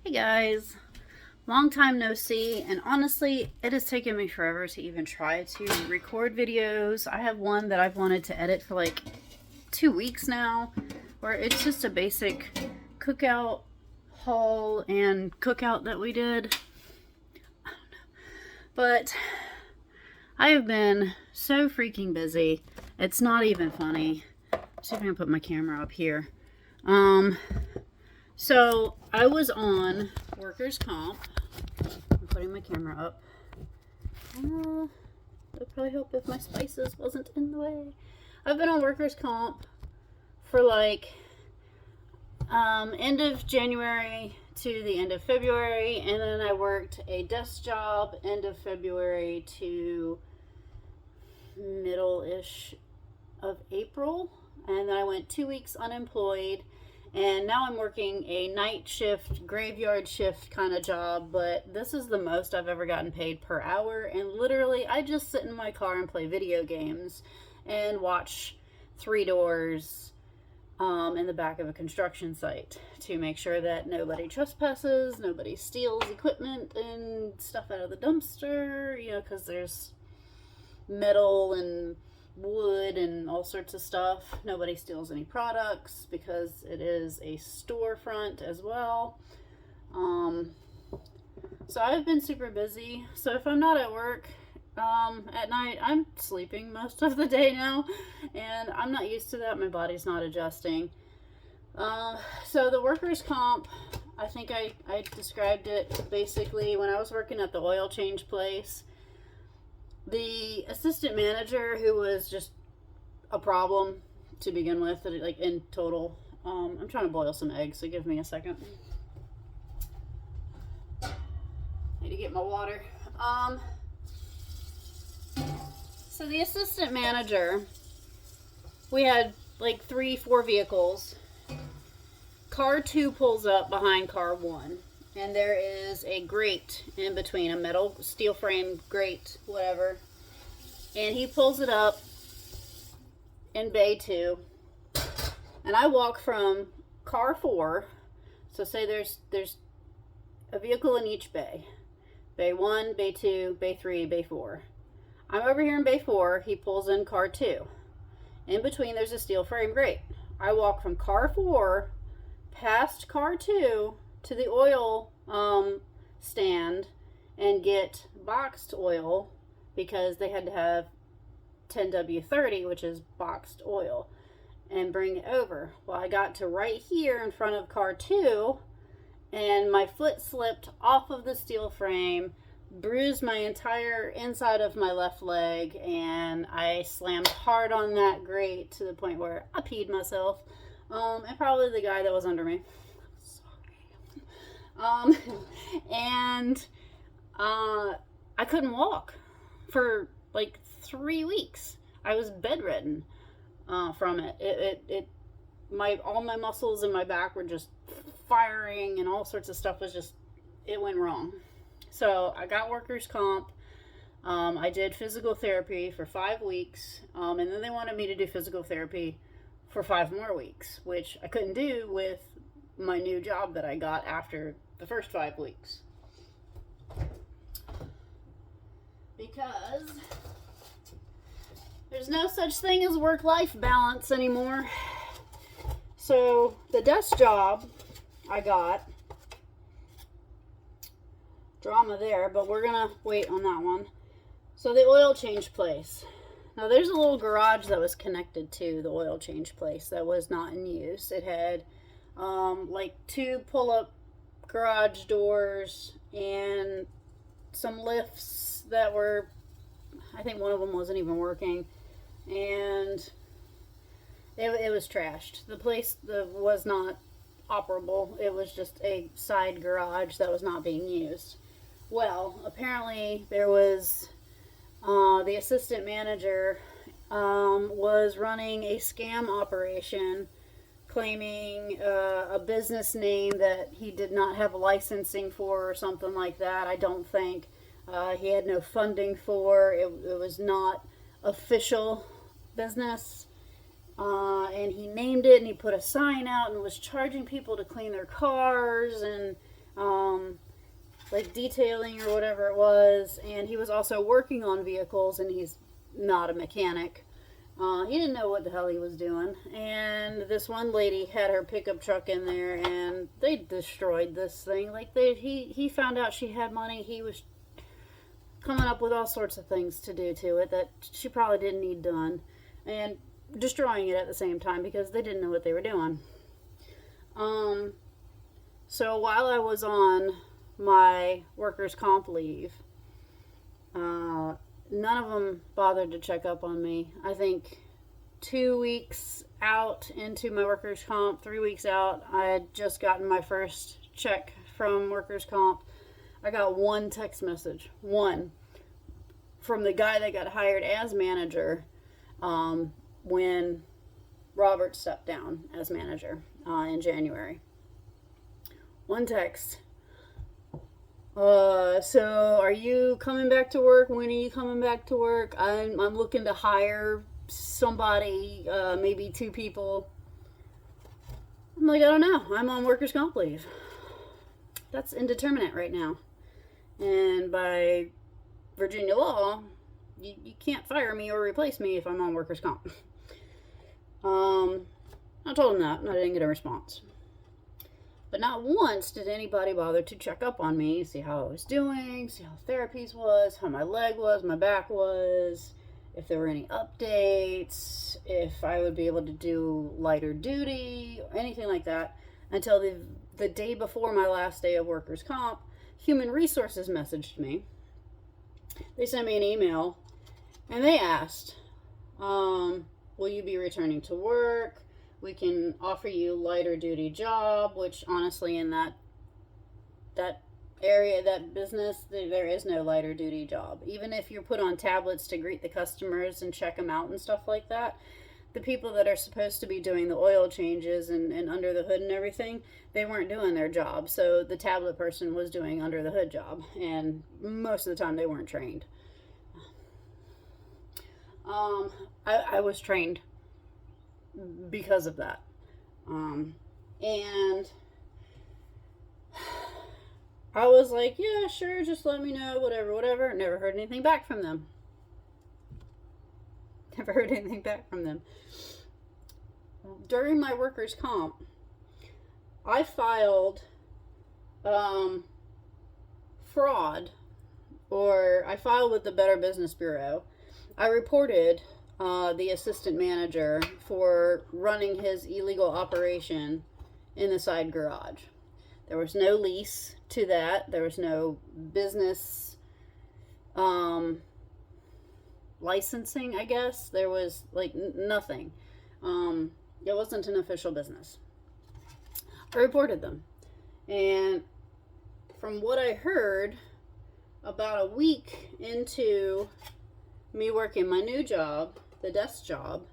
Hey guys, long time no see, and honestly, it has taken me forever to even try to record videos. I have one that I've wanted to edit for like 2 weeks now, where it's just a basic cookout haul and cookout that we did. But I have been so freaking busy. It's not even funny. Let's see if I can put my camera up here. Um, so I was on workers' comp. I'm putting my camera up. It'd probably help if my spices wasn't in the way. I've been on workers' comp for like end of January to the end of February, and then I worked a desk job end of February to middle-ish of April, and then I went 2 weeks unemployed, and now I'm working a night shift, graveyard shift kind of job, but this is the most I've ever gotten paid per hour, and literally I just sit in my car and play video games and watch Three Doors in the back of a construction site to make sure that nobody trespasses, nobody steals equipment and stuff out of the dumpster, because there's metal and wood and all sorts of stuff. Nobody steals any products because it is a storefront as well. So I've been super busy. So if I'm not at work at night, I'm sleeping most of the day now, and I'm not used to that. My body's not adjusting. So the workers' comp, I think I described it basically when I was working at the oil change place. The assistant manager, who was just a problem to begin with, like in total. I'm trying to boil some eggs, so give me a second. Need to get my water. So the assistant manager, we had like 3-4 vehicles. Car 2 pulls up behind car 1, and there is a grate in between, a metal steel frame grate, whatever. And he pulls it up in bay 2, and I walk from car 4. So say there's a vehicle in each bay. Bay 1, bay 2, bay 3, bay 4. I'm over here in bay 4. He pulls in car 2. In between, there's a steel frame grate. I walk from car 4 past car 2 to the oil stand and get boxed oil, because they had to have 10W30, which is boxed oil, and bring it over. Well, I got to right here in front of car 2, and my foot slipped off of the steel frame, bruised my entire inside of my left leg, and I slammed hard on that grate to the point where I peed myself, and probably the guy that was under me. Sorry. And I couldn't walk for like 3 weeks. I was bedridden from it. All my muscles in my back were just firing, and all sorts of stuff it went wrong. So I got workers' comp. I did physical therapy for 5 weeks, and then they wanted me to do physical therapy for 5 more weeks, which I couldn't do with my new job that I got after the first 5 weeks. Because there's no such thing as work-life balance anymore. So the desk job I got, drama there, but we're gonna wait on that one. So the oil change place. Now there's a little garage that was connected to the oil change place that was not in use. It had like 2 pull-up garage doors and some lifts that were, I think one of them wasn't even working, and it was trashed. The place was not operable. It was just a side garage that was not being used. Well, apparently there was the assistant manager was running a scam operation, claiming a business name that he did not have licensing for or something like that. I don't think he had no funding for it. It was not official business. And he named it, and he put a sign out and was charging people to clean their cars, and like detailing or whatever it was, and he was also working on vehicles, and he's not a mechanic. He didn't know what the hell he was doing, and this one lady had her pickup truck in there, and they destroyed this thing. Like he found out she had money. He was coming up with all sorts of things to do to it that she probably didn't need done, and destroying it at the same time because they didn't know what they were doing. So while I was on my workers' comp leave, none of them bothered to check up on me. I think 2 weeks out into my workers' comp, 3 weeks out, I had just gotten my first check from workers' comp. I got one text message, one, from the guy that got hired as manager when Robert stepped down as manager in January. One text. So are you coming back to work? When are you coming back to work? I'm looking to hire somebody, maybe 2 people. I'm like, I don't know. I'm on workers' comp leave. That's indeterminate right now. And by Virginia law, you can't fire me or replace me if I'm on workers' comp. I told him that, and I didn't get a response. But not once did anybody bother to check up on me, see how I was doing, see how therapies was, how my leg was, my back was, if there were any updates, if I would be able to do lighter duty, or anything like that, until the day before my last day of workers' comp. Human Resources messaged me. They sent me an email, and they asked, will you be returning to work? We can offer you lighter duty job, which honestly in that area, that business, there is no lighter duty job. Even if you're put on tablets to greet the customers and check them out and stuff like that, the people that are supposed to be doing the oil changes and under the hood and everything, they weren't doing their job. So the tablet person was doing under the hood job, and most of the time they weren't trained. I was trained because of that. And I was like, yeah, sure, just let me know, whatever. Never heard anything back from them. During my workers' comp, I filed fraud, or I filed with the Better Business Bureau. I reported the assistant manager for running his illegal operation in the side garage. There was no lease to that. There was no business licensing, I guess. There was like nothing. It wasn't an official business. I reported them. And from what I heard, about a week into me working my new job, the desk job,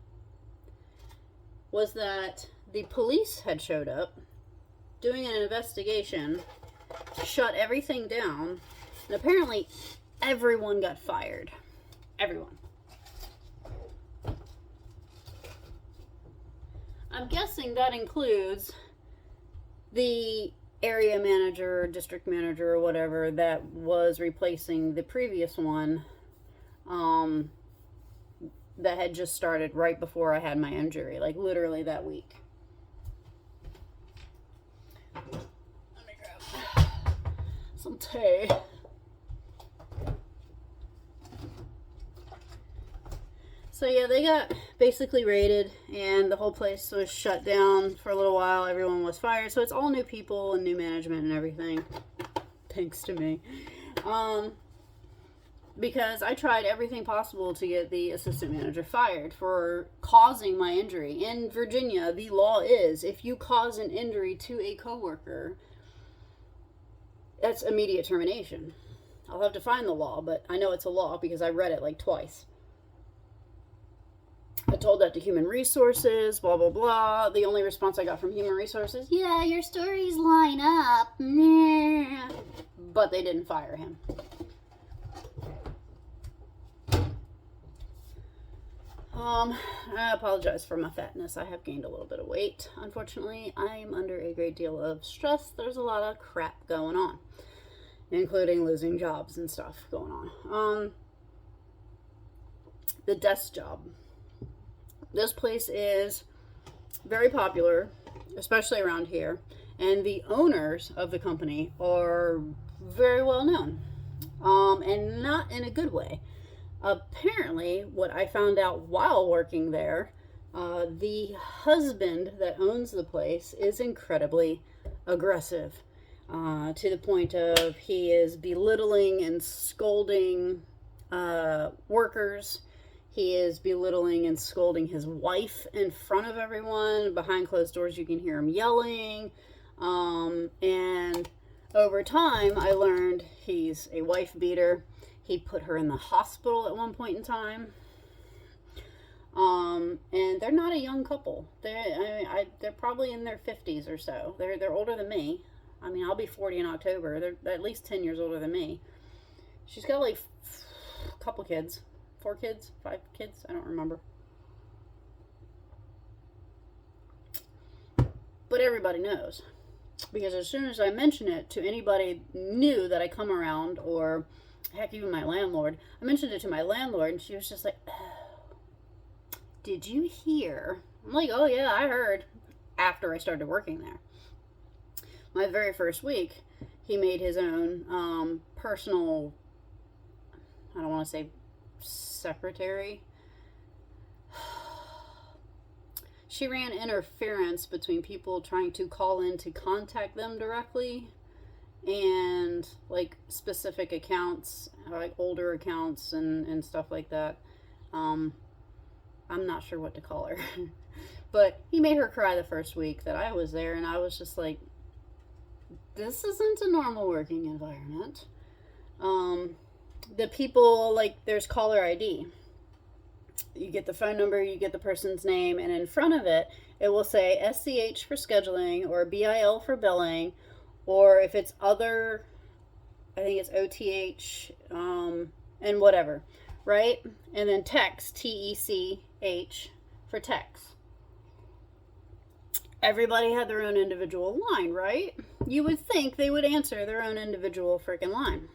was that the police had showed up doing an investigation, shut everything down, and apparently everyone got fired. Everyone. I'm guessing that includes the area manager, district manager, or whatever that was replacing the previous one, that had just started right before I had my injury, like literally that week. Let me grab some tea. So yeah, they got basically raided, and the whole place was shut down for a little while. Everyone was fired, so it's all new people and new management and everything, thanks to me. Because I tried everything possible to get the assistant manager fired for causing my injury. In Virginia, the law is if you cause an injury to a coworker, that's immediate termination. I'll have to find the law, but I know it's a law because I read it like twice. I told that to Human Resources, blah, blah, blah. The only response I got from Human Resources, yeah, your stories line up. Nah. But they didn't fire him. I apologize for my fatness. I have gained a little bit of weight. Unfortunately, I'm under a great deal of stress. There's a lot of crap going on, including losing jobs and stuff going on. The desk job. This place is very popular, especially around here, and the owners of the company are very well known, and not in a good way. Apparently, what I found out while working there, the husband that owns the place is incredibly aggressive, to the point of he is belittling and scolding workers. He is belittling and scolding his wife in front of everyone. Behind closed doors, you can hear him yelling. And over time, I learned he's a wife beater. He put her in the hospital at one point in time. And they're not a young couple. They're probably in their 50s or so. They're older than me. I mean, I'll be 40 in October. They're at least 10 years older than me. She's got like a couple kids. 4 kids? 5 kids? I don't remember. But everybody knows. Because as soon as I mention it to anybody new that I come around, or heck, even my landlord. I mentioned it to my landlord, and she was just like, oh, did you hear? I'm like, oh yeah, I heard, after I started working there. My very first week, he made his own personal, I don't want to say secretary. She ran interference between people trying to call in to contact them directly and like specific accounts, like older accounts and stuff like that. I'm not sure what to call her. But he made her cry the first week that I was there, and I was just like, this isn't a normal working environment. The people, like, there's caller ID. You get the phone number, you get the person's name, and in front of it, it will say SCH for scheduling or BIL for billing, or if it's other, I think it's OTH, and whatever, right? And then text, TECH for text. Everybody had their own individual line, right? You would think they would answer their own individual freaking line.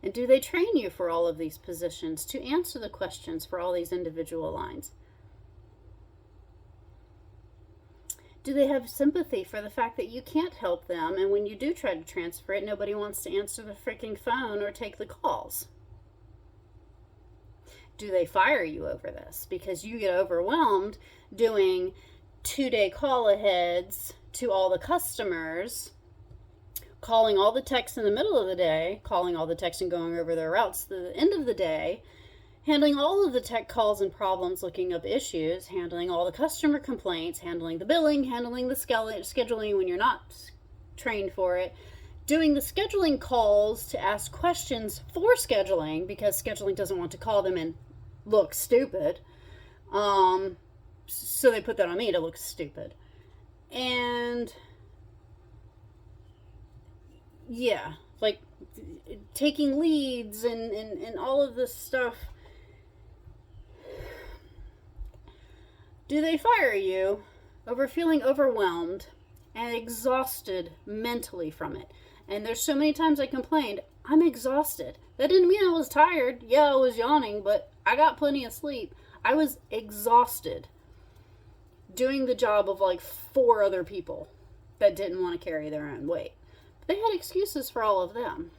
And do they train you for all of these positions to answer the questions for all these individual lines? Do they have sympathy for the fact that you can't help them, and when you do try to transfer it, nobody wants to answer the freaking phone or take the calls? Do they fire you over this because you get overwhelmed doing 2-day call aheads to all the customers, calling all the techs in the middle of the day, calling all the techs and going over their routes to the end of the day, handling all of the tech calls and problems, looking up issues, handling all the customer complaints, handling the billing, handling the scheduling when you're not trained for it, doing the scheduling calls to ask questions for scheduling because scheduling doesn't want to call them and look stupid. So they put that on me to look stupid. And yeah, like taking leads and all of this stuff. Do they fire you over feeling overwhelmed and exhausted mentally from it? And there's so many times I complained, I'm exhausted. That didn't mean I was tired. Yeah, I was yawning, but I got plenty of sleep. I was exhausted doing the job of like 4 other people that didn't want to carry their own weight. They had excuses for all of them.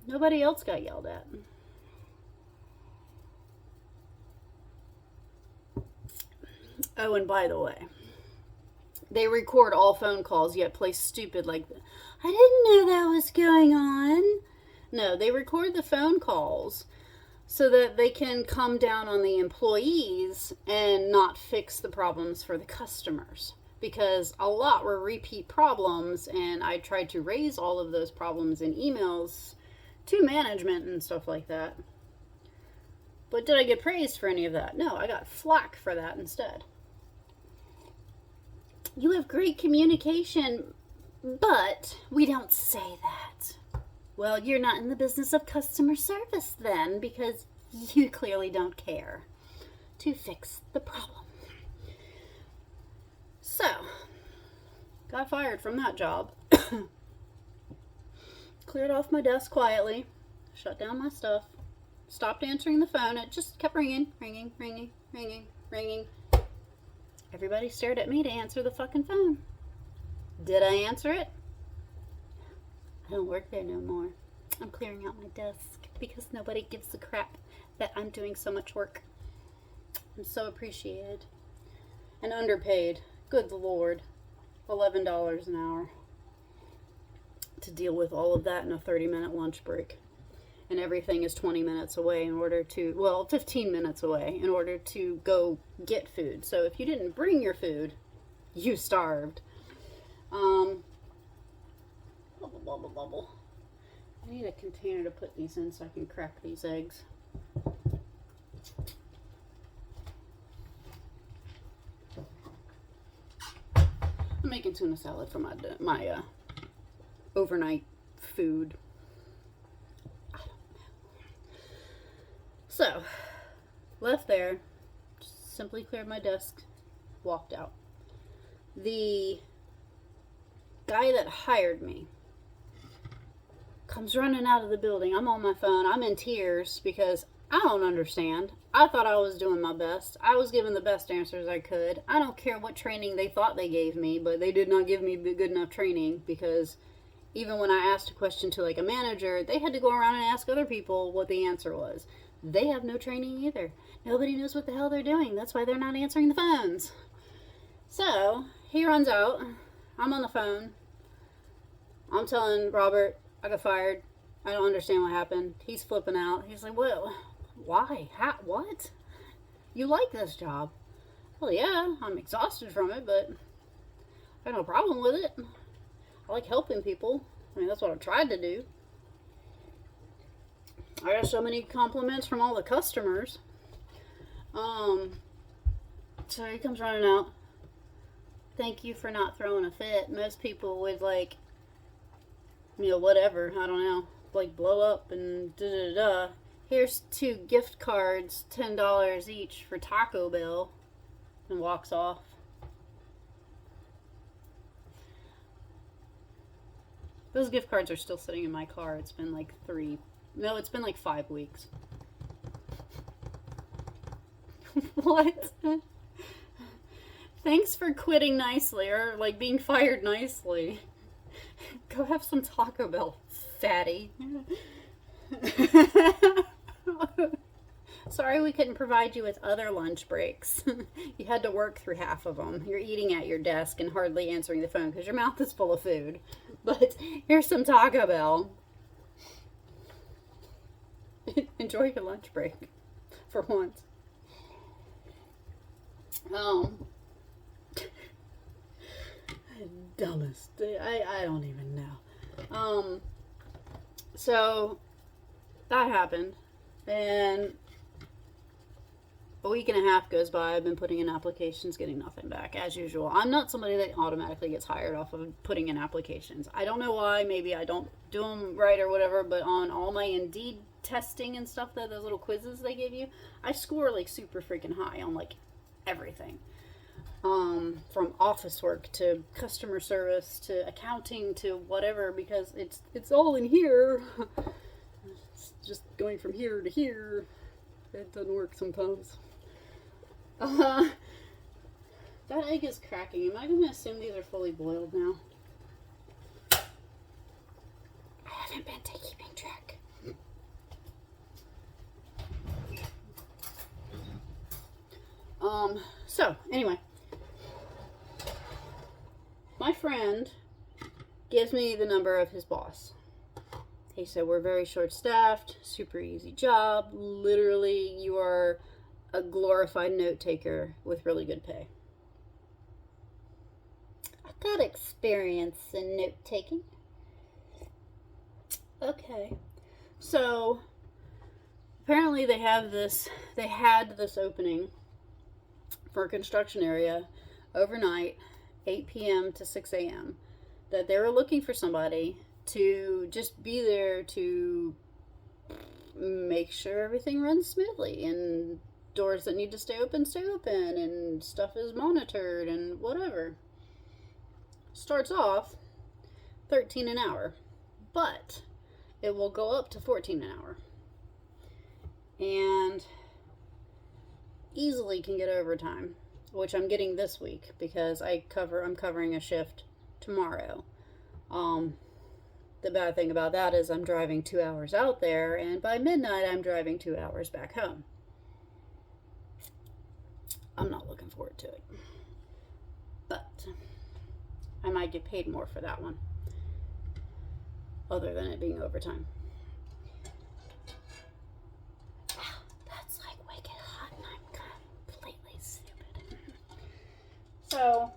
Nobody else got yelled at. Oh, and by the way, they record all phone calls yet play stupid like, I didn't know that was going on. No, they record the phone calls so that they can come down on the employees and not fix the problems for the customers. Because a lot were repeat problems, and I tried to raise all of those problems in emails to management and stuff like that. But did I get praised for any of that? No, I got flack for that instead. You have great communication, but we don't say that. Well, you're not in the business of customer service then, because you clearly don't care to fix the problem. So, got fired from that job. Cleared off my desk quietly, shut down my stuff, stopped answering the phone. It just kept ringing, ringing, ringing, ringing, ringing. Everybody stared at me to answer the fucking phone. Did I answer it? I don't work there no more. I'm clearing out my desk because nobody gives a crap that I'm doing so much work. I'm so appreciated. And underpaid. Good Lord. $11 an hour. To deal with all of that in a 30-minute lunch break. And everything is 20 minutes away in order to, well, 15 minutes away in order to go get food. So if you didn't bring your food, you starved. Bubble, bubble, bubble. I need a container to put these in so I can crack these eggs. I'm making tuna salad for my overnight food. I don't know. So, left there, just simply cleared my desk, walked out. The guy that hired me comes running out of the building. I'm on my phone. I'm in tears because I don't understand. I thought I was doing my best. I was giving the best answers I could. I don't care what training they thought they gave me, but they did not give me good enough training, because even when I asked a question to like a manager, they had to go around and ask other people what the answer was. They have no training either. Nobody knows what the hell they're doing. That's why they're not answering the phones. So he runs out. I'm on the phone. I'm telling Robert I got fired. I don't understand what happened. He's flipping out. He's like, well, why? How? What? You like this job? Well, yeah, I'm exhausted from it, but I have no problem with it. I like helping people. I mean, that's what I've tried to do. I got so many compliments from all the customers. So he comes running out. Thank you for not throwing a fit. Most people would, like, you know, whatever, I don't know, like blow up and da-da-da. Here's 2 gift cards, $10 each for Taco Bell, and walks off. Those gift cards are still sitting in my car. It's been like it's been like 5 weeks. What? Thanks for quitting nicely, or like being fired nicely. Go have some Taco Bell, fatty. Sorry we couldn't provide you with other lunch breaks. You had to work through half of them. You're eating at your desk and hardly answering the phone because your mouth is full of food. But here's some Taco Bell. Enjoy your lunch break for once. Dumbest. I don't even know. So that happened, and a week and a half goes by. I've been putting in applications, getting nothing back, as usual. I'm not somebody that automatically gets hired off of putting in applications. I don't know why. Maybe I don't do them right or whatever, but on all my Indeed testing and stuff, those little quizzes they give you, I score like super freaking high on like everything. From office work to customer service to accounting to whatever, because it's all in here. It's just going from here to here. It doesn't work sometimes. That egg is cracking. Am I going to assume these are fully boiled now? I haven't been keeping track. So, anyway. My friend gives me the number of his boss. He said, we're very short-staffed, super easy job. Literally, you are a glorified note taker with really good pay. I've got experience in note taking. Okay. So, apparently they had this opening for a construction area overnight, 8 p.m. to 6 a.m., that they were looking for somebody to just be there to make sure everything runs smoothly, and doors that need to stay open, and stuff is monitored and whatever. Starts off 13 an hour, but it will go up to 14 an hour. And easily can get overtime, which I'm getting this week because I'm covering a shift tomorrow. The bad thing about that is I'm driving 2 hours out there, and by midnight I'm driving 2 hours back home. I'm not looking forward to it. But I might get paid more for that one, other than it being overtime. Ow, that's like wicked hot, and I'm completely stupid. So,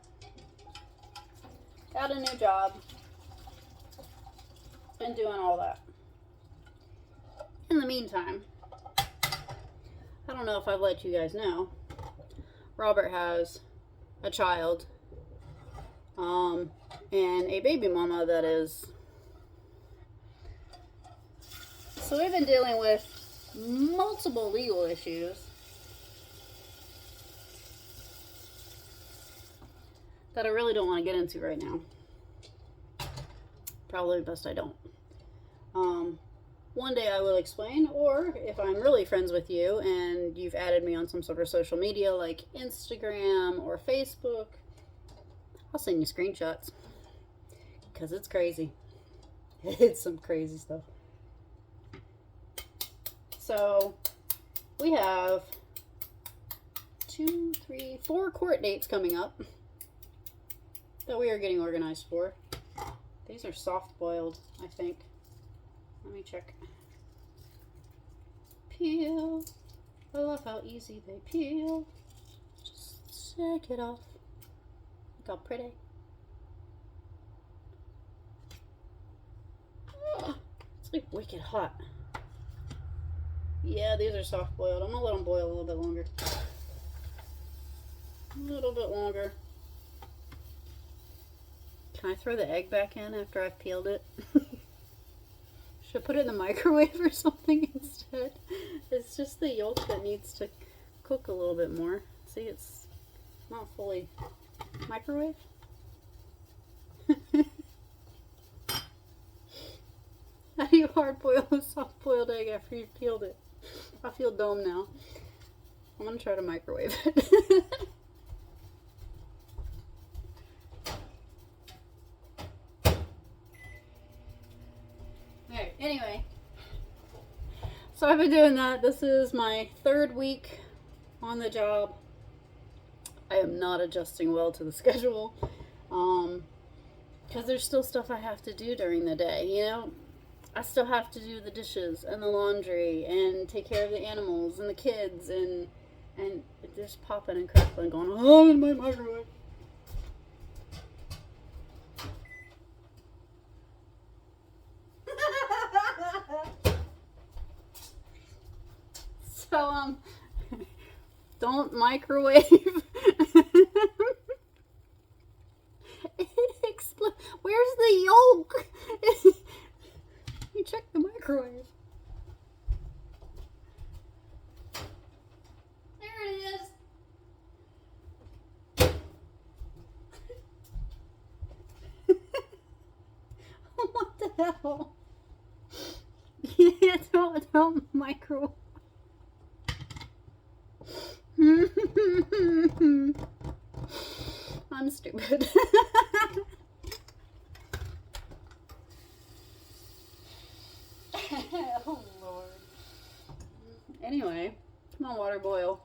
got a new job. Been doing all that. In the meantime, I don't know if I've let you guys know, Robert has a child, and a baby mama that is. So we've been dealing with multiple legal issues that I really don't want to get into right now. Probably best I don't. One day I will explain, or if I'm really friends with you and you've added me on some sort of social media like Instagram or Facebook, I'll send you screenshots. Because it's crazy. It's some crazy stuff. So, we have 2, 3, 4 court dates coming up that we are getting organized for. These are soft boiled, I think. Let me check. Peel. I love how easy they peel. Just shake it off. Look how pretty. Oh, it's like wicked hot. Yeah, these are soft boiled. I'm gonna let them boil a little bit longer. A little bit longer. Can I throw the egg back in after I've peeled it? Should I put it in the microwave or something instead? It's just the yolk that needs to cook a little bit more. See, it's not fully microwave. How do you hard boil a soft boiled egg after you've peeled it? I feel dumb now. I'm gonna try to microwave it. Alright, anyway. So I've been doing that. This is my 3rd week on the job. I am not adjusting well to the schedule. Because there's still stuff I have to do during the day, you know? I still have to do the dishes and the laundry and take care of the animals and the kids and just popping and crackling going, oh, I'm in my microwave. So, don't microwave. It explodes. Where's the yolk? You check the microwave. There it is. What the hell? Yeah, don't microwave. I'm stupid. Oh Lord. Anyway, come on, water, boil.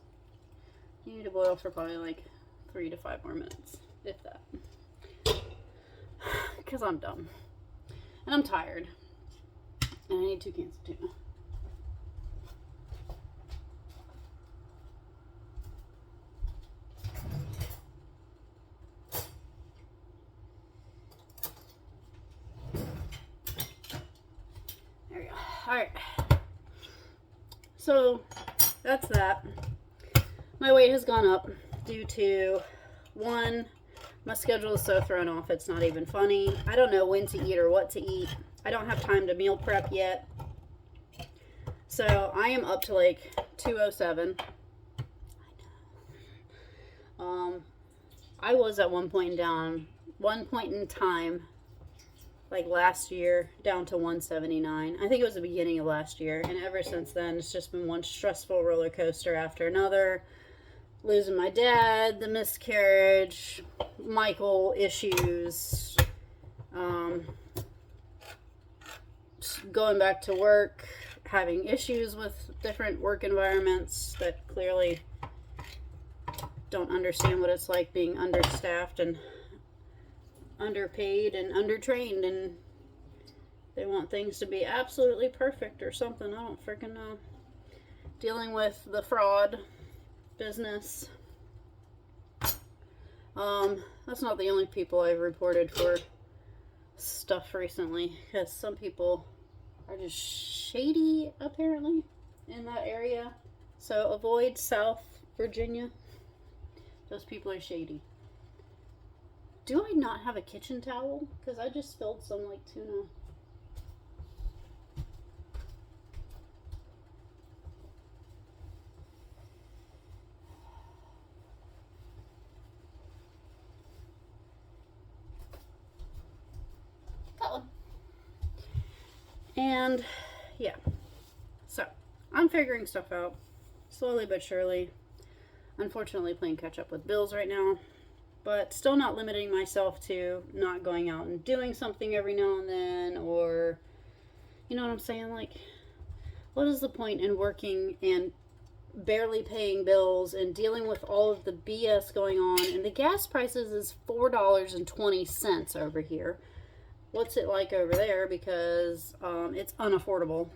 You need to boil for probably like 3 to 5 more minutes, if that. Because I'm dumb. And I'm tired. And I need 2 cans of tuna. There we go. Alright. So, that's that. My weight has gone up due to, 1, my schedule is so thrown off, it's not even funny. I don't know when to eat or what to eat. I don't have time to meal prep yet. So I am up to like 207. I was at one point in time, like last year, down to 179. I think it was the beginning of last year, and ever since then it's just been one stressful roller coaster after another. Losing my dad, the miscarriage, Michael issues, going back to work, having issues with different work environments that clearly don't understand what it's like being understaffed and underpaid and undertrained, and they want things to be absolutely perfect or something. I don't freaking know. Dealing with the fraud business. That's not the only people I've reported for stuff recently, because some people are just shady apparently in that area. So avoid South Virginia. Those people are shady. Do I not have a kitchen towel? Because I just spilled some like tuna. Got one. And yeah. So I'm figuring stuff out slowly but surely. Unfortunately playing catch up with bills right now, but still not limiting myself to not going out and doing something every now and then, or you know what I'm saying, like what is the point in working and barely paying bills and dealing with all of the BS going on, and the gas prices is $4.20 over here. What's it like over there? Because it's unaffordable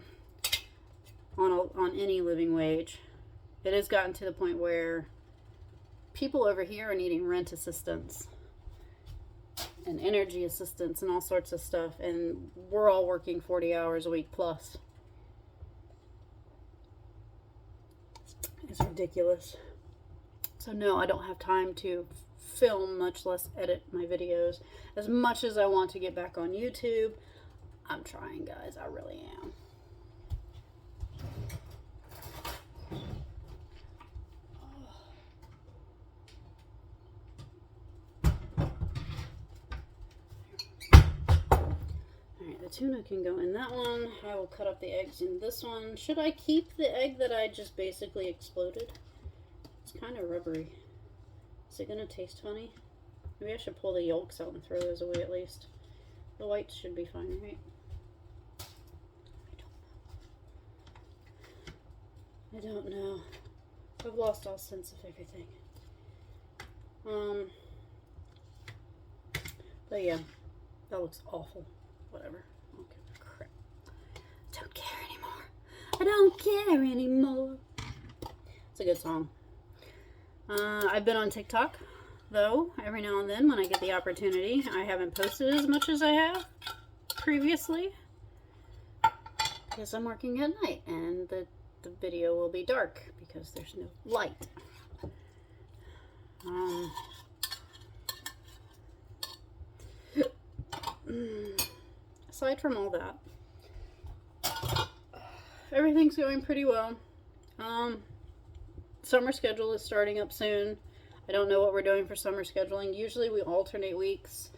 on any living wage. It has gotten to the point where people over here are needing rent assistance and energy assistance and all sorts of stuff, and we're all working 40 hours a week plus. It's ridiculous. So no, I don't have time to film, much less edit my videos. As much as I want to get back on YouTube, I'm trying, guys. I really am. Tuna can go in that one. I will cut up the eggs in this one. Should I keep the egg that I just basically exploded? It's kind of rubbery. Is it going to taste funny? Maybe I should pull the yolks out and throw those away at least. The whites should be fine, right? I don't know. I've lost all sense of everything. But yeah, that looks awful. Whatever. Don't care anymore. I don't care anymore. It's a good song. I've been on TikTok, though, every now and then when I get the opportunity. I haven't posted as much as I have previously because I'm working at night, and the video will be dark because there's no light. Aside from all that, everything's going pretty well. Summer schedule is starting up soon. I don't know what we're doing for summer scheduling. Usually we alternate weeks.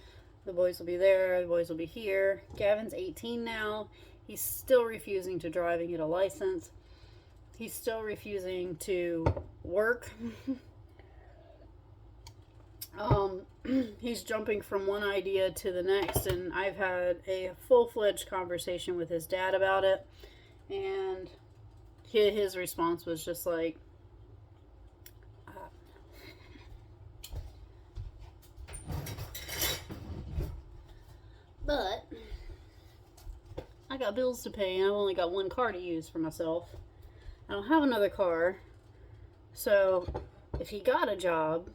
The boys will be there, the boys will be here. Gavin's 18 now. He's still refusing to drive and get a license. He's still refusing to work. He's jumping from one idea to the next, and I've had a full-fledged conversation with his dad about it, and his response was just like, but I got bills to pay, and I've only got one car to use for myself. I don't have another car, so if he got a job,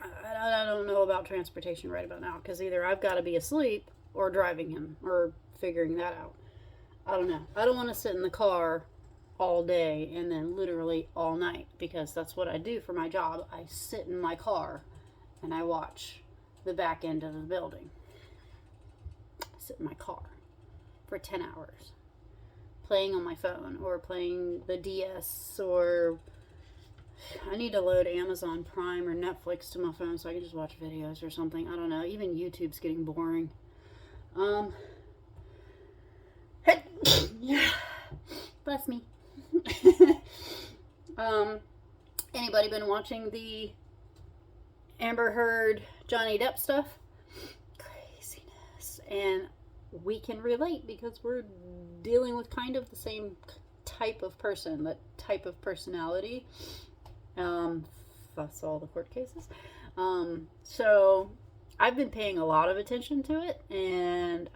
I don't know about transportation right about now, because either I've got to be asleep or driving him or figuring that out. I don't know. I don't want to sit in the car all day and then literally all night, because that's what I do for my job. I sit in my car and I watch the back end of the building. sit in my car for 10 hours playing on my phone or playing the DS, or I need to load Amazon Prime or Netflix to my phone so I can just watch videos or something. I don't know. Even YouTube's getting boring. Bless me. Anybody been watching the Amber Heard, Johnny Depp stuff? Craziness. And we can relate because we're dealing with kind of the same type of person, that type of personality. That's all the court cases. So I've been paying a lot of attention to it, and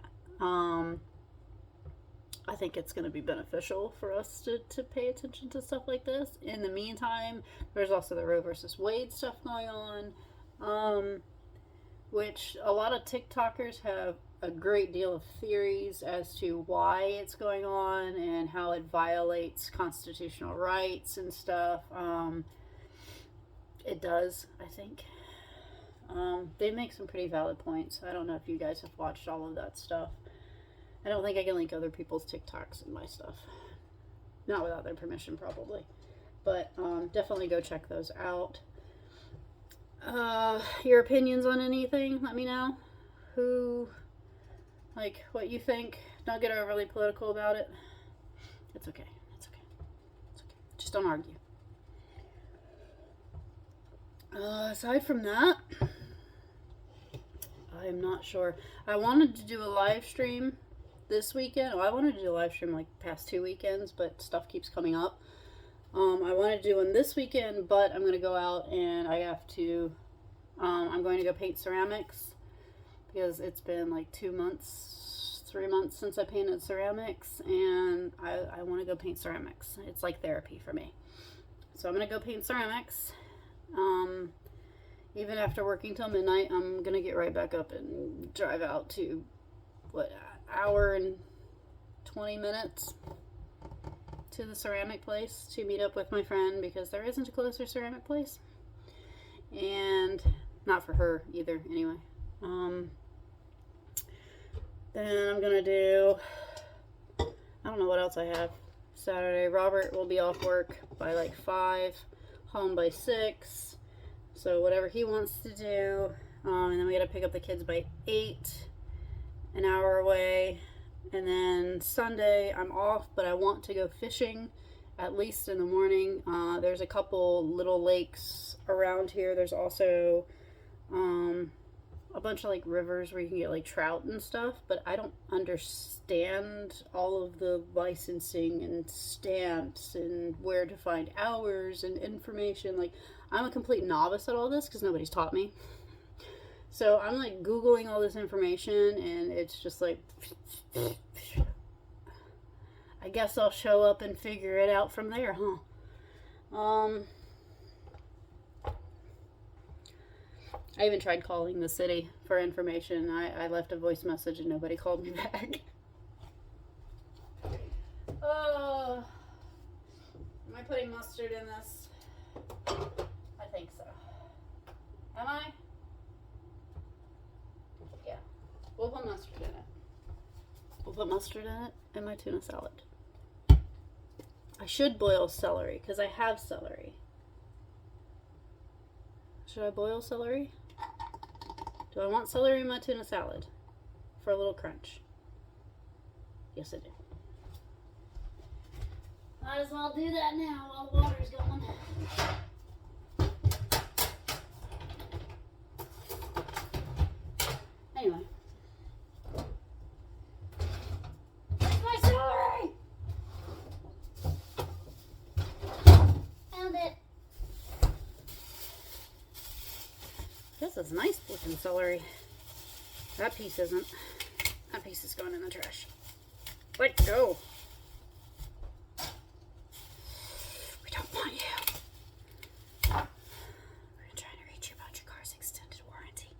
I think it's going to be beneficial for us to pay attention to stuff like this. In the meantime, there's also the Roe versus Wade stuff going on, which a lot of TikTokers have a great deal of theories as to why it's going on and how it violates constitutional rights and stuff. It does, I think. They make some pretty valid points. I don't know if you guys have watched all of that stuff. I don't think I can link other people's TikToks in my stuff. Not without their permission, probably. But definitely go check those out. Your opinions on anything, let me know. What you think. Don't get overly political about it. It's okay. It's okay. It's okay. Just don't argue. Aside from that, I'm not sure. I wanted to do a live stream this weekend. Well, I wanted to do a live stream like past 2 weekends, but stuff keeps coming up. I wanted to do one this weekend, but I'm going to go out and I have to, I'm going to go paint ceramics because it's been like 2 months, 3 months since I painted ceramics, and I want to go paint ceramics. It's like therapy for me. So I'm going to go paint ceramics. Even after working till midnight, I'm going to get right back up and drive out to, hour and 20 minutes to the ceramic place to meet up with my friend, because there isn't a closer ceramic place, and not for her either anyway. Then I'm gonna do, I don't know what else I have. Saturday, Robert will be off work by like 5, home by 6, so whatever he wants to do. And then we gotta pick up the kids by 8, an hour away. And then Sunday I'm off, but I want to go fishing, at least in the morning. There's a couple little lakes around here. There's also a bunch of like rivers where you can get like trout and stuff, but I don't understand all of the licensing and stamps and where to find hours and information. Like, I'm a complete novice at all this because nobody's taught me. So I'm like Googling all this information, and it's just like, I guess I'll show up and figure it out from there, huh? I even tried calling the city for information. I left a voice message and nobody called me back. Am I putting mustard in this? I think so. Am I? Yeah. We'll put mustard in it. We'll put mustard in it in my tuna salad. I should boil celery because I have celery. Should I boil celery? Do I want celery in my tuna salad for a little crunch? Yes, I do. Might as well do that now while the water's going. Anyway. Where's my celery? Found it. This is nice looking celery. That piece isn't. That piece is going in the trash. Let go. We don't want you. We're trying to reach you about your car's extended warranty.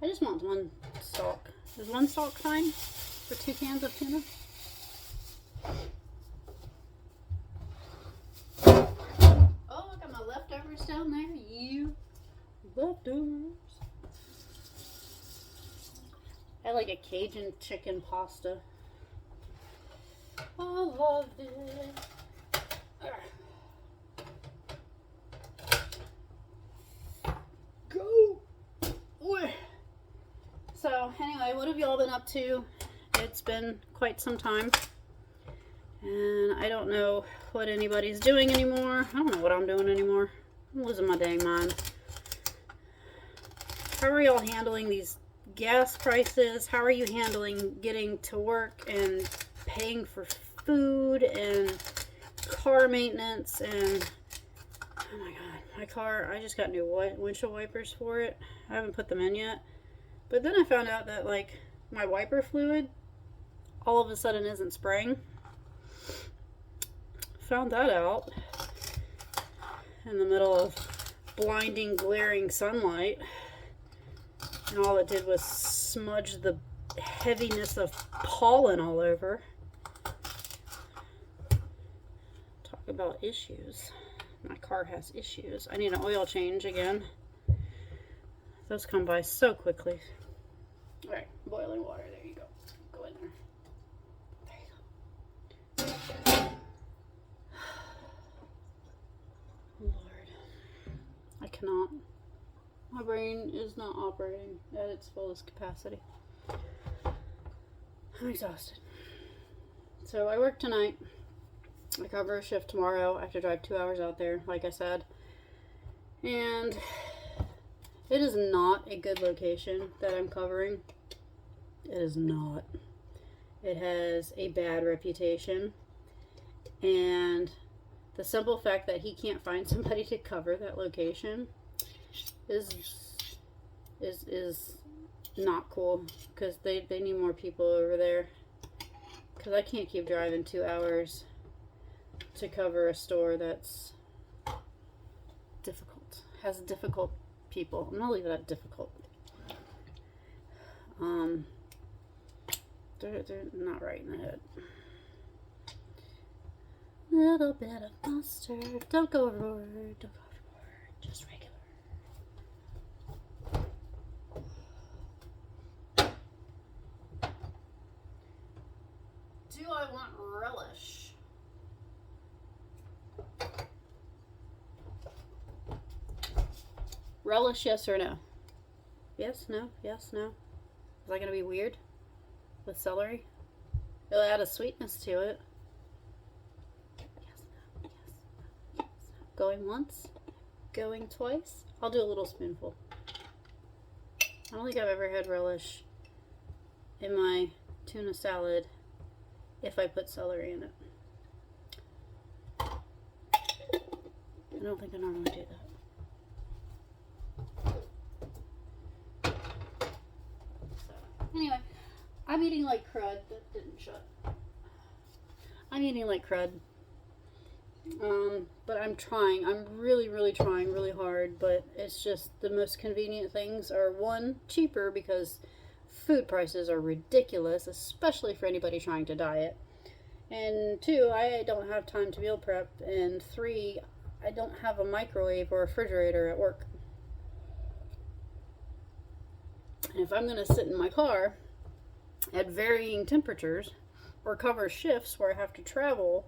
I just want one stalk. Is one stalk fine for 2 cans of tuna? Oh, look at my leftovers down there. You leftovers. I like a Cajun chicken pasta. I love it. Go! So, anyway, what have y'all been up to? It's been quite some time. And I don't know what anybody's doing anymore. I don't know what I'm doing anymore. I'm losing my dang mind. How are y'all handling these gas prices? How are you handling getting to work and paying for food and car maintenance? And oh my god, my car, I just got new windshield wipers for it. I haven't put them in yet. But then I found out that like my wiper fluid all of a sudden isn't spraying. Found that out in the middle of blinding, glaring sunlight. And all it did was smudge the heaviness of pollen all over. Talk about issues. My car has issues. I need an oil change again. Those come by so quickly. All right, boiling water. There you go. Go in there. There you go. Lord, I cannot. My brain is not operating at its fullest capacity. I'm exhausted. So I work tonight. I cover a shift tomorrow. I have to drive 2 hours out there, like I said. And it is not a good location that I'm covering. It is not. It has a bad reputation. And the simple fact that he can't find somebody to cover that location is not cool, because they need more people over there, because I can't keep driving 2 hours to cover a store that's difficult, has difficult people. I'm gonna leave it at difficult. They're not right in the head. Little bit of mustard, don't go overboard, don't go overboard, just regular. Do I want relish? Relish, yes or no? Yes, no, yes, no. Is that going to be weird with celery? It'll add a sweetness to it. Yes, no, yes, no, yes, no. Going once? Going twice? I'll do a little spoonful. I don't think I've ever had relish in my tuna salad if I put celery in it. I don't think I normally do that. So, anyway, I'm eating like crud. That didn't shut. I'm eating like crud. But I'm trying. I'm really trying really hard, but it's just the most convenient things are, one, cheaper because food prices are ridiculous, especially for anybody trying to diet. And two, I don't have time to meal prep. And three, I don't have a microwave or a refrigerator at work. And if I'm going to sit in my car at varying temperatures or cover shifts where I have to travel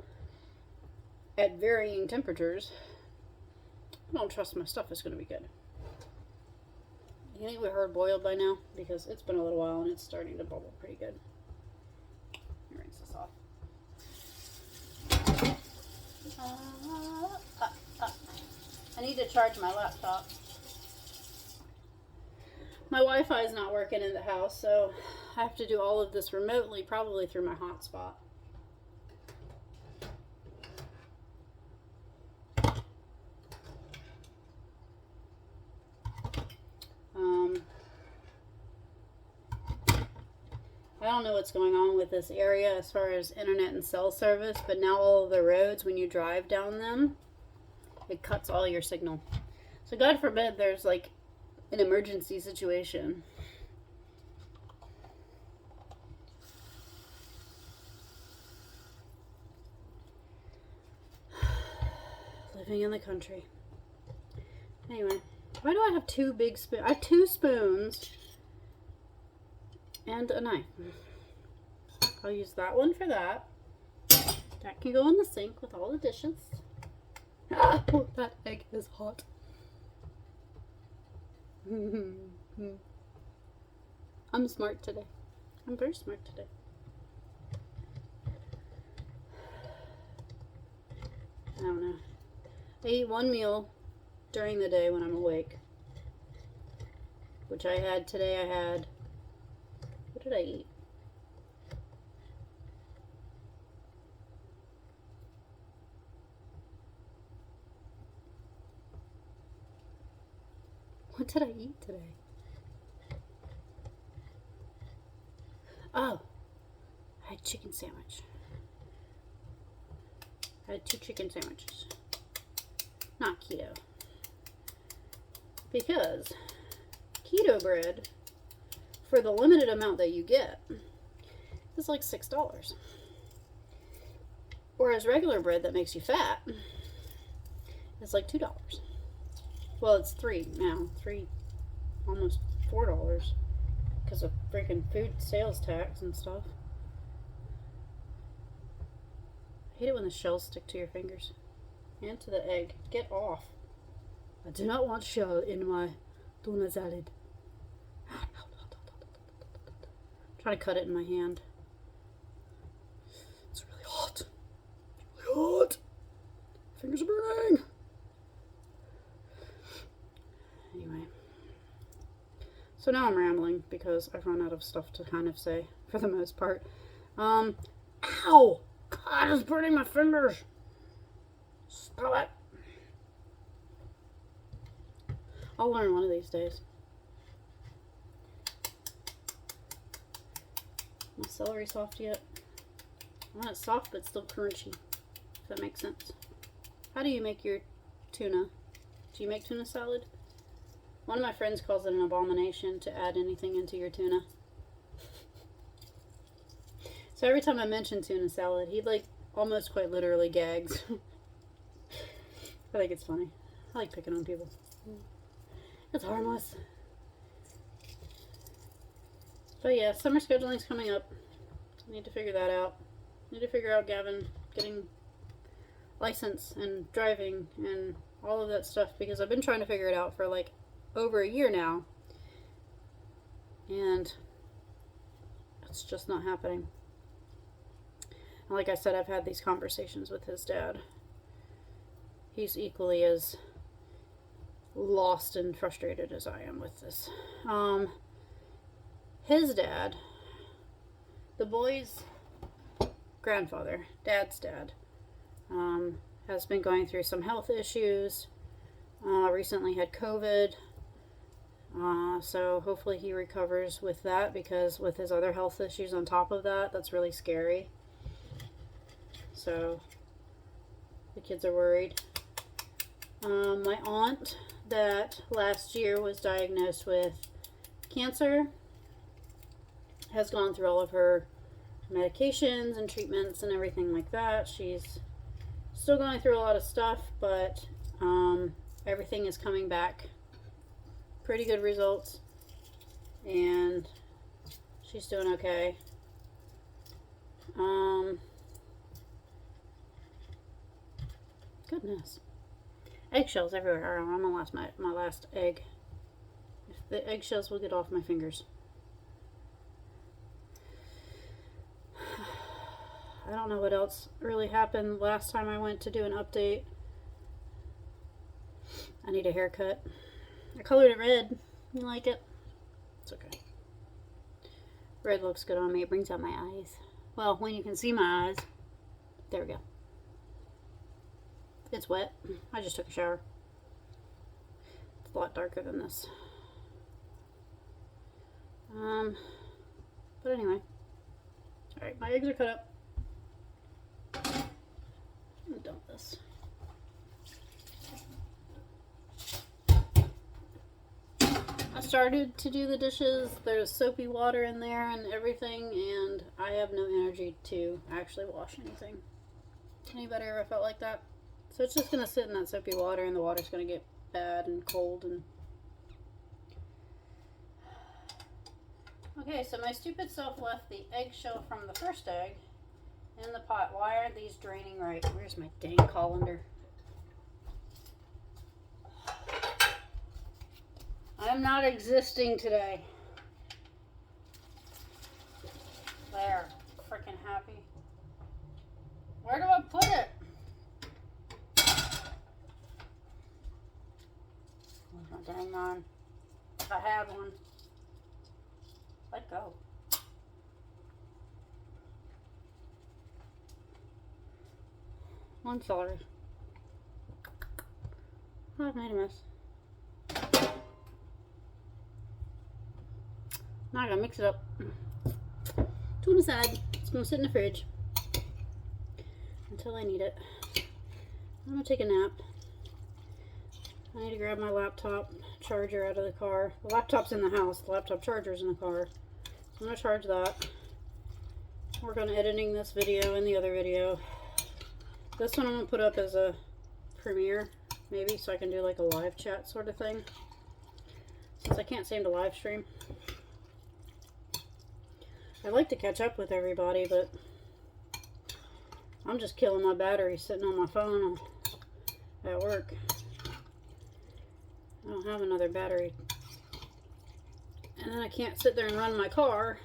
at varying temperatures, I don't trust my stuff is going to be good. You think we're hard boiled by now? Because it's been a little while and it's starting to bubble pretty good. Let me rinse this off. I need to charge my laptop. My Wi-Fi is not working in the house, so I have to do all of this remotely, probably through my hotspot. I don't know what's going on with this area as far as internet and cell service, but now all of the roads, when you drive down them, it cuts all your signal. So God forbid there's like an emergency situation. Living in the country. Anyway, why do I have two big spoons? I have two spoons And a knife. I'll use that one for that. That can go in the sink with all the dishes. Oh, that egg is hot. I'm smart today. I'm very smart today. I don't know. I eat one meal during the day when I'm awake. Which I had today. I had... What did I eat? What did I eat today? Oh, I had chicken sandwich. I had 2 chicken sandwiches. Not keto. Because keto bread, for the limited amount that you get, is like $6. Whereas regular bread that makes you fat is like $2. Well, it's $3 now. Almost $4 because of freaking food sales tax and stuff. I hate it when the shells stick to your fingers and to the egg. Get off. I do not want shell in my tuna salad. Trying to cut it in my hand. It's really hot. Really hot. Fingers are burning. Anyway. So now I'm rambling because I've run out of stuff to kind of say for the most part. Ow! God, it's burning my fingers. Stop it. I'll learn one of these days. My celery soft yet? Well, it's soft but still crunchy, if that makes sense. How do you make your tuna? Do you make tuna salad? One of my friends calls it an abomination to add anything into your tuna. So every time I mention tuna salad, he like almost quite literally gags. I think it's funny. I like picking on people. It's harmless. But yeah, summer scheduling's coming up. I need to figure that out. I need to figure out Gavin getting license and driving and all of that stuff because I've been trying to figure it out for like over a year now. And it's just not happening. And like I said, I've had these conversations with his dad. He's equally as lost and frustrated as I am with this. His dad, the boy's grandfather, dad's dad, has been going through some health issues, recently had COVID, so hopefully he recovers with that because with his other health issues on top of that, that's really scary. So the kids are worried. My aunt that last year was diagnosed with cancer has gone through all of her medications and treatments and everything like that. She's still going through a lot of stuff, but everything is coming back pretty good results and she's doing okay. Goodness. Eggshells everywhere. I'm gonna lost my last egg. If the eggshells will get off my fingers. I don't know what else really happened last time I went to do an update. I need a haircut. I colored it red. You like it? It's okay. Red looks good on me. It brings out my eyes. Well, when you can see my eyes. There we go. It's wet. I just took a shower. It's a lot darker than this. But anyway. Alright, my eggs are cut up. I'm gonna dump this. I started to do the dishes. There's soapy water in there and everything, and I have no energy to actually wash anything. Anybody ever felt like that? So it's just going to sit in that soapy water and the water's going to get bad and cold and... Okay, so my stupid self left the eggshell from the first egg in the pot. Why aren't these draining right? Where's my dang colander? I'm not existing today. There. Freaking happy. Where do I put it? Where's my dang on? If I had one. Let go. I'm sorry. Oh, I've made a mess. Now I gotta mix it up. Tuna aside. It's gonna sit in the fridge until I need it. I'm gonna take a nap. I need to grab my laptop charger out of the car. The laptop's in the house. The laptop charger's in the car. So I'm gonna charge that. Work on editing this video and the other video. This one I'm gonna put up as a premiere, maybe, so I can do like a live chat sort of thing. Since I can't seem to live stream. I'd like to catch up with everybody, but I'm just killing my battery sitting on my phone at work. I don't have another battery. And then I can't sit there and run my car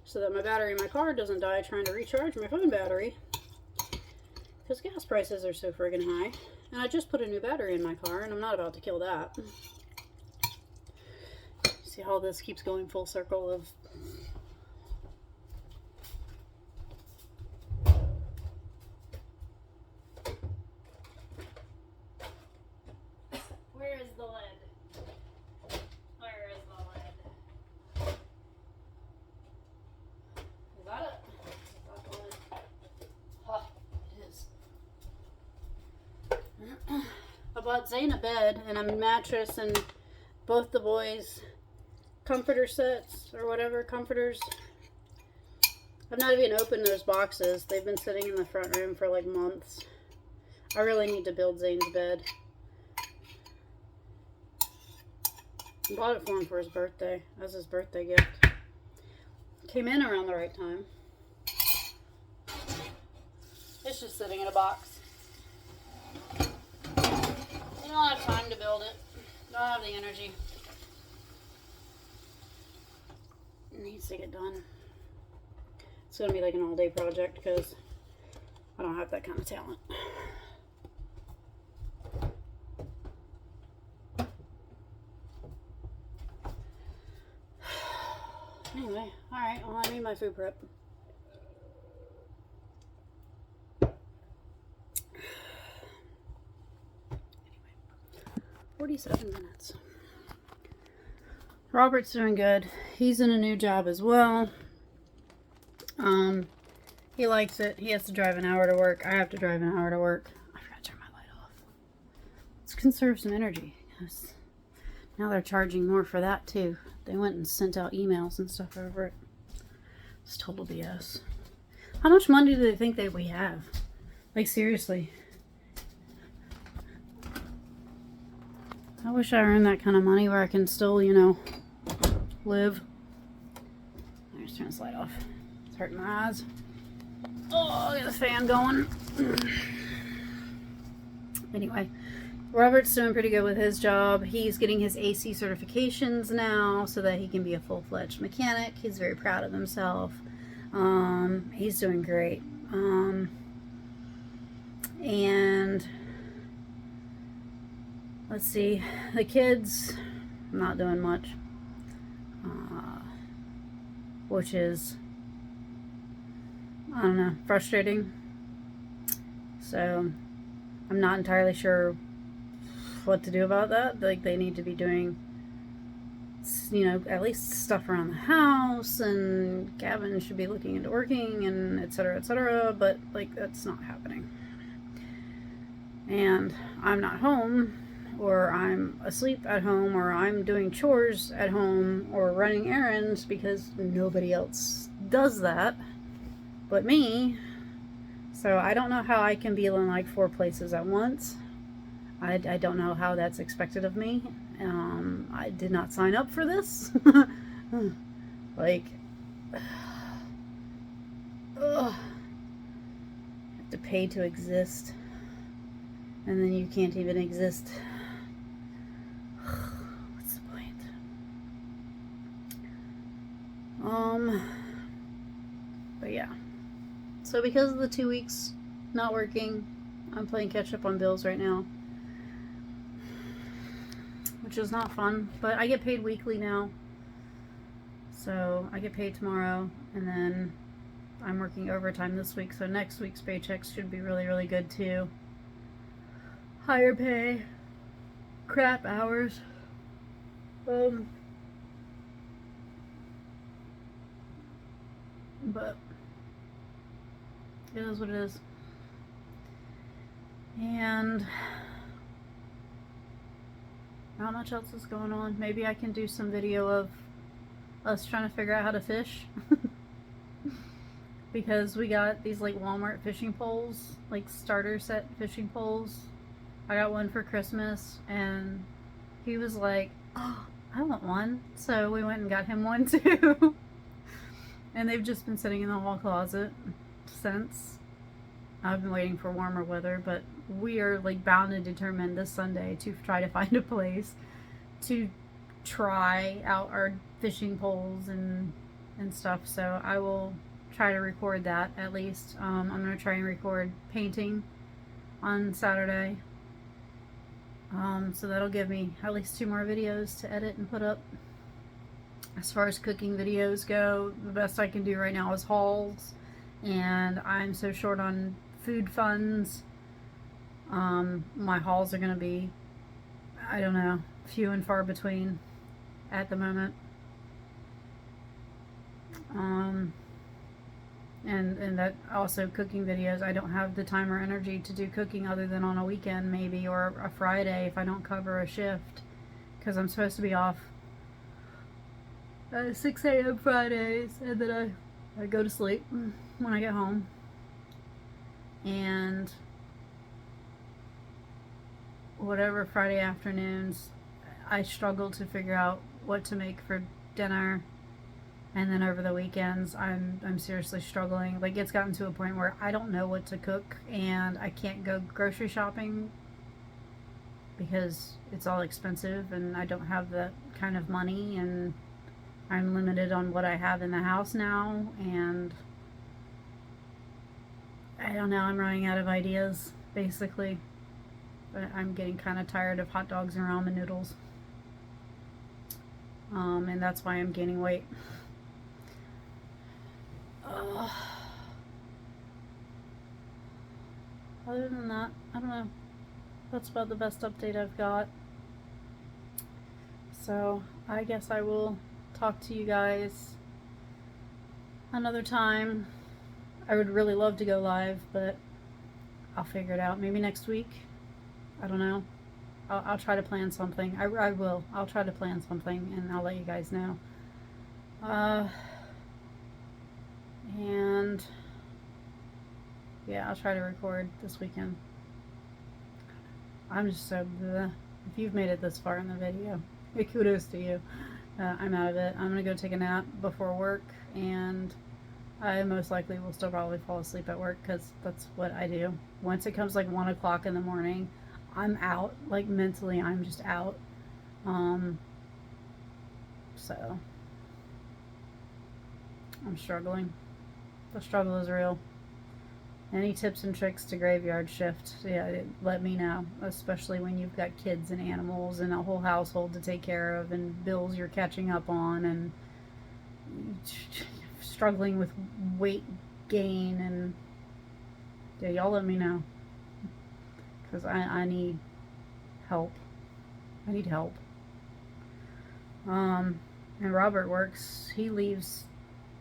so that my battery in my car doesn't die trying to recharge my phone battery. Because gas prices are so friggin' high. And I just put a new battery in my car and I'm not about to kill that. See how this keeps going full circle of... Where is the lead? Where is the lead? Is that it? Is that the lid? Huh, it is. I bought Zane a bed and a mattress and both the boys' comforter sets or whatever, comforters. I've not even opened those boxes. They've been sitting in the front room for like months. I really need to build Zane's bed. I bought it for him for his birthday, as his birthday gift. Came in around the right time. It's just sitting in a box. I don't have time to build it. Don't have the energy. It needs to get done. It's going to be like an all-day project because I don't have that kind of talent. Anyway, alright, well I need my food prep. Anyway, 47 minutes. Robert's doing good. He's in a new job as well. He likes it. He has to drive an hour to work. I have to drive an hour to work. I forgot to turn my light off. Let's conserve some energy. Yes. Now they're charging more for that too. They went and sent out emails and stuff over it. It's total BS. How much money do they think that we have? Like, seriously. I wish I earned that kind of money where I can still, you know, live. I just turn this light off. It's hurting my eyes. Oh, get the fan going. Anyway. Robert's doing pretty good with his job. He's getting his AC certifications now so that he can be a full-fledged mechanic. He's very proud of himself. He's doing great. And let's see, the kids, not doing much, which is, I don't know, frustrating. So I'm not entirely sure what to do about that. Like, they need to be doing, you know, at least stuff around the house, and Gavin should be looking into working, and etc., but like, that's not happening. And I'm not home, or I'm asleep at home, or I'm doing chores at home, or running errands, because nobody else does that but me. So I don't know how I can be in like 4 places at once. I don't know how that's expected of me. I did not sign up for this. Like, ugh, have to pay to exist, and then you can't even exist. What's the point? But yeah. So because of the 2 weeks not working, I'm playing catch up on bills right now, which is not fun, but I get paid weekly now. So I get paid tomorrow, and then I'm working overtime this week, so next week's paychecks should be really, really good too. Higher pay, crap hours. But it is what it is. And not much else is going on. Maybe I can do some video of us trying to figure out how to fish. Because we got these like Walmart fishing poles, like starter set fishing poles. I got one for Christmas, and he was like, oh, I want one. So we went and got him one too. And they've just been sitting in the hall closet since. I've been waiting for warmer weather, but we are like bound and determined this Sunday to try to find a place to try out our fishing poles and stuff. So I will try to record that at least. I'm going to try and record painting on Saturday. So that'll give me at least 2 more videos to edit and put up. As far as cooking videos go, the best I can do right now is hauls, and I'm so short on food funds. My hauls are going to be, I don't know, few and far between at the moment. And that also cooking videos, I don't have the time or energy to do cooking other than on a weekend maybe, or a Friday if I don't cover a shift, because I'm supposed to be off 6 a.m. Fridays, and then I go to sleep when I get home. And whatever Friday afternoons, I struggle to figure out what to make for dinner. And then over the weekends, I'm seriously struggling. Like, it's gotten to a point where I don't know what to cook, and I can't go grocery shopping because it's all expensive, and I don't have that kind of money, and I'm limited on what I have in the house now, and I don't know, I'm running out of ideas, basically. But I'm getting kind of tired of hot dogs and ramen noodles. And that's why I'm gaining weight. Other than that, I don't know. That's about the best update I've got. So I guess I will talk to you guys another time. I would really love to go live, but I'll figure it out. Maybe next week. I don't know. I'll try to plan something. I will. I'll try to plan something, and I'll let you guys know. And yeah, I'll try to record this weekend. I'm just so bleh. If you've made it this far in the video, kudos to you. I'm out of it. I'm gonna go take a nap before work, and I most likely will still probably fall asleep at work, because that's what I do. Once it comes like 1 o'clock in the morning, I'm out. Like, mentally, I'm just out. So I'm struggling. The struggle is real. Any tips and tricks to graveyard shift? Yeah, let me know. Especially when you've got kids and animals and a whole household to take care of, and bills you're catching up on, and struggling with weight gain, and yeah, y'all let me know, because I need help. I need help. And Robert works. He leaves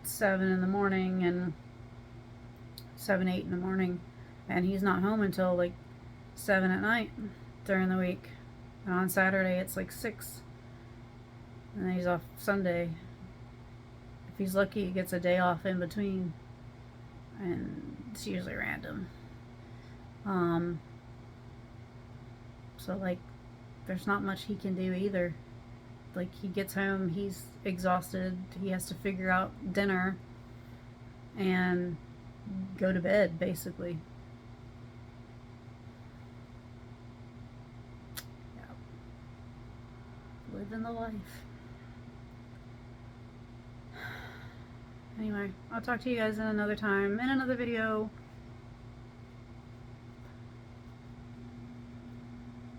7 in the morning and 7, 8 in the morning, and he's not home until like 7 at night during the week. And on Saturday it's like 6, and then he's off Sunday. If he's lucky, he gets a day off in between, and it's usually random. So like, there's not much he can do either. like he gets home, he's exhausted, he has to figure out dinner and go to bed basically. Yeah. Living the life. Anyway, I'll talk to you guys in another time, in another video.